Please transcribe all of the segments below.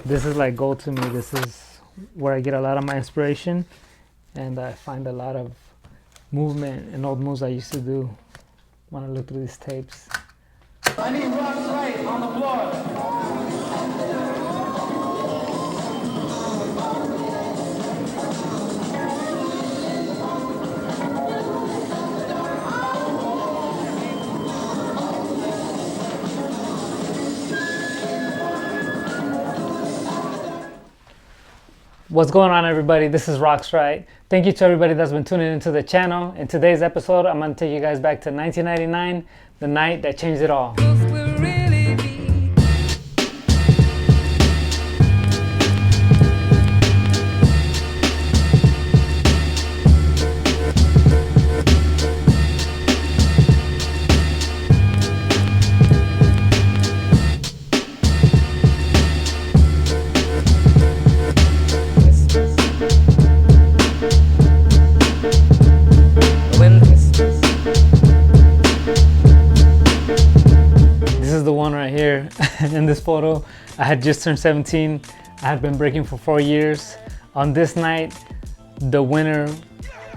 This is like gold to me. This is where I get a lot of my inspiration, and I find a lot of movement and old moves I used to do when I look through these tapes. I need Rock Rite on the floor. What's going on, everybody? This is RoxRite. Thank you to everybody that's been tuning into the channel. In today's episode, I'm going to take you guys back to 1999, the night that changed it all. The one right here in this photo. I had just turned 17. I had been breaking for 4 years. On this night, the winner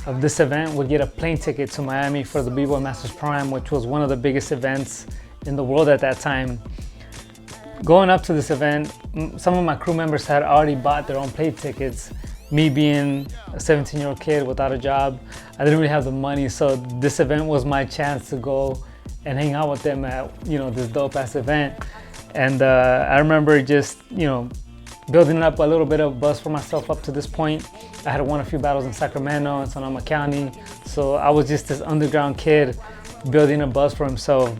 of this event would get a plane ticket to Miami for the bboy Masters Prime, which was one of the biggest events in the world at that time. Going up to this event, some of my crew members had already bought their own plane tickets. Me being a 17-year-old kid without a job, I didn't really have the money, so this event was my chance to go and hang out with them at, this dope ass event. And I remember just, building up a little bit of buzz for myself up to this point. I had won a few battles in Sacramento and Sonoma County, so I was just this underground kid building a buzz for himself.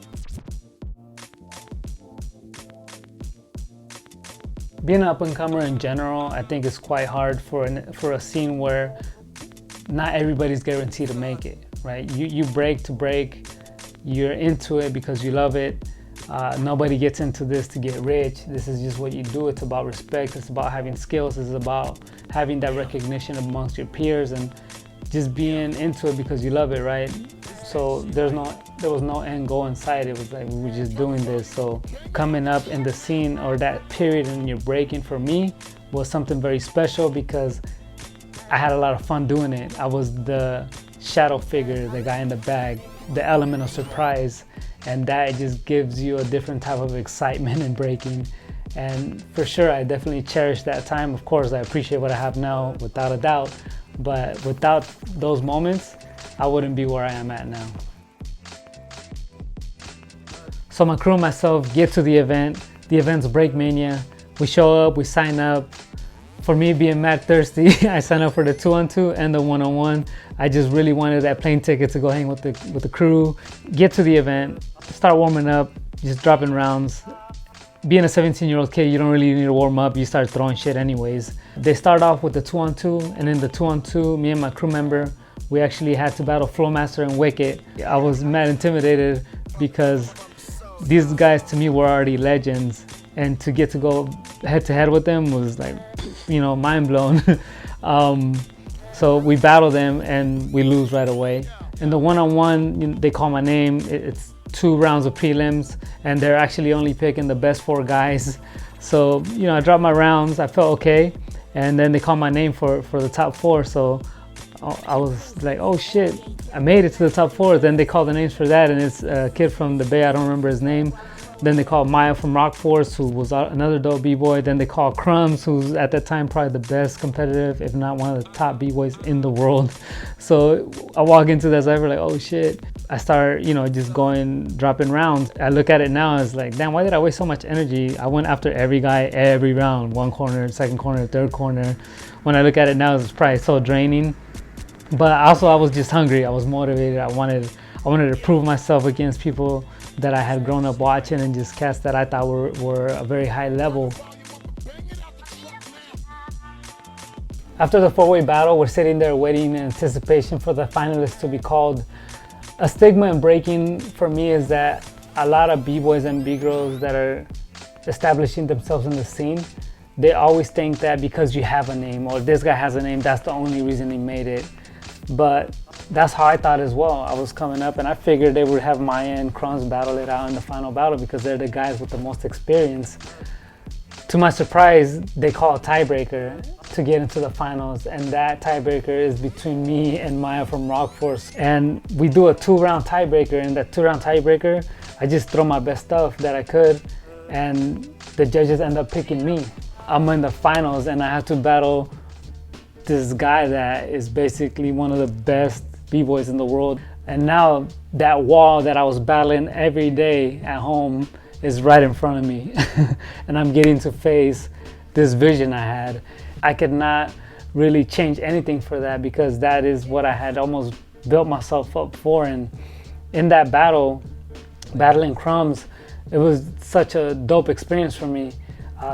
Being an up-and-comer in general, I think it's quite hard for a scene where not everybody's guaranteed to make it, right? You break to break. You're into it because you love it. Nobody gets into this to get rich. This is just what you do. It's about respect. It's about having skills. It's about having that recognition amongst your peers and just being into it because you love it, right? So there was no end goal in sight. It was like we were just doing this. So coming up in the scene or that period in your breaking for me was something very special because I had a lot of fun doing it. I was the shadow figure, the guy in the bag, the element of surprise, and that just gives you a different type of excitement in breaking. And for sure, I definitely cherish that time. Of course, I appreciate what I have now without a doubt, but without those moments, I wouldn't be where I am at now. So my crew and myself get to the event. The event's Break Mania. We show up, we sign up. For me, being mad thirsty, I signed up for the 2-on-2 and the 1-on-1. I just really wanted that plane ticket to go hang with the crew, get to the event, start warming up, just dropping rounds. Being a 17-year-old kid, you don't really need to warm up. You start throwing shit anyways. They start off with the 2-on-2, and in the 2-on-2, me and my crew member, we actually had to battle Flowmaster and Wicket. I was mad intimidated because these guys to me were already legends, and to get to go head to head with them was like, mind blown. So we battle them and we lose right away. In the 1-on-1, they call my name. It's 2 rounds of prelims, and they're actually only picking the best 4 guys. So, I dropped my rounds, I felt okay. And then they call my name for the top 4. So I was like, oh shit, I made it to the top 4. Then they call the names for that, and it's a kid from the Bay, I don't remember his name. Then they call Maya from Rock Force, who was another dope b-boy. Then they call Crumbs, who's at that time probably the best competitive, if not one of the top b-boys in the world. So I walk into that cypher like, oh shit. I start, just dropping rounds. I look at it now as like, damn, why did I waste so much energy? I went after every guy, every round, 1 corner, 2nd corner, 3rd corner. When I look at it now, it's probably so draining. But also I was just hungry. I was motivated. I wanted to prove myself against people that I had grown up watching and just cats that I thought were a very high level. After the 4-way battle, we're sitting there waiting in anticipation for the finalists to be called. A stigma in breaking for me is that a lot of b-boys and b-girls that are establishing themselves in the scene, they always think that because you have a name or this guy has a name, that's the only reason he made it. But that's how I thought as well. I was coming up and I figured they would have Maya and Crumbs battle it out in the final battle because they're the guys with the most experience. To my surprise, they call a tiebreaker to get into the finals, and that tiebreaker is between me and Maya from Rock Force. And we do a 2-round tiebreaker. In that 2-round tiebreaker, I just throw my best stuff that I could, and the judges end up picking me. I'm in the finals, and I have to battle this guy that is basically one of the best b-boys in the world. And now that wall that I was battling every day at home is right in front of me. And I'm getting to face this vision I had. I could not really change anything for that, because that is what I had almost built myself up for. And in that battle, battling Crumbs, it was such a dope experience for me.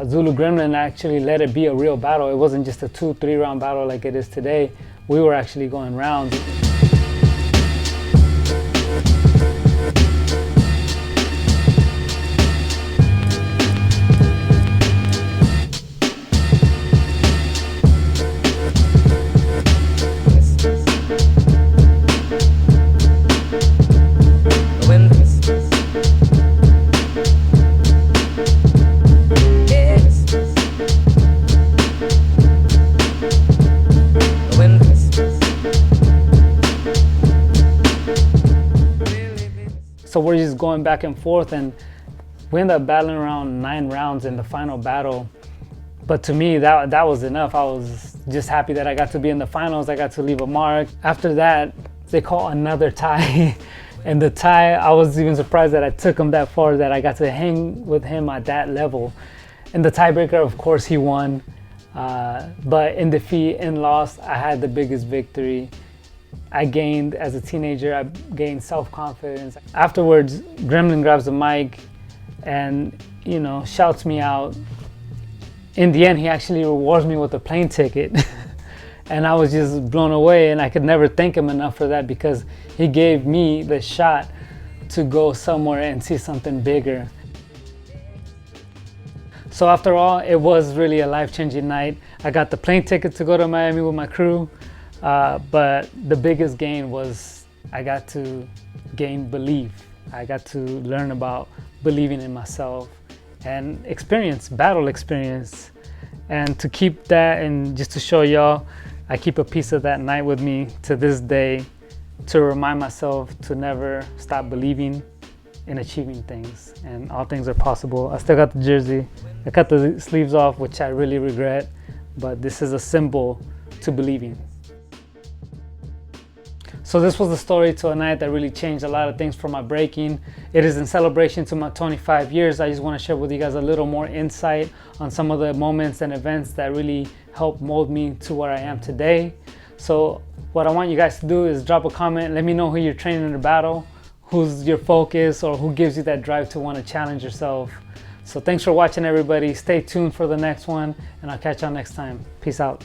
Zulu Gremlin actually let it be a real battle. It wasn't just a 2-3 round battle like it is today. We were actually going rounds. So we're just going back and forth, and we ended up battling around 9 rounds in the final battle. But to me, that was enough. I was just happy that I got to be in the finals. I got to leave a mark. After that, they call another tie. And the tie, I was even surprised that I took him that far, that I got to hang with him at that level. And the tiebreaker, of course, he won. But in defeat, in loss, I had the biggest victory. I gained, as a teenager, I gained self-confidence. Afterwards, Gremlin grabs the mic and, you know, shouts me out. In the end, he actually rewards me with a plane ticket. And I was just blown away, and I could never thank him enough for that, because he gave me the shot to go somewhere and see something bigger. So after all, it was really a life-changing night. I got the plane ticket to go to Miami with my crew. But the biggest gain was I got to gain belief. I got to learn about believing in myself and experience, battle experience. And to keep that, and just to show y'all, I keep a piece of that night with me to this day, to remind myself to never stop believing in achieving things, and all things are possible. I still got the jersey. I cut the sleeves off, which I really regret, but this is a symbol to believing. So this was the story to a night that really changed a lot of things for my breaking. It is in celebration to my 25 years. I just want to share with you guys a little more insight on some of the moments and events that really helped mold me to where I am today. So what I want you guys to do is drop a comment. Let me know who you're training to battle, who's your focus, or who gives you that drive to want to challenge yourself. So thanks for watching, everybody. Stay tuned for the next one, and I'll catch y'all next time. Peace out.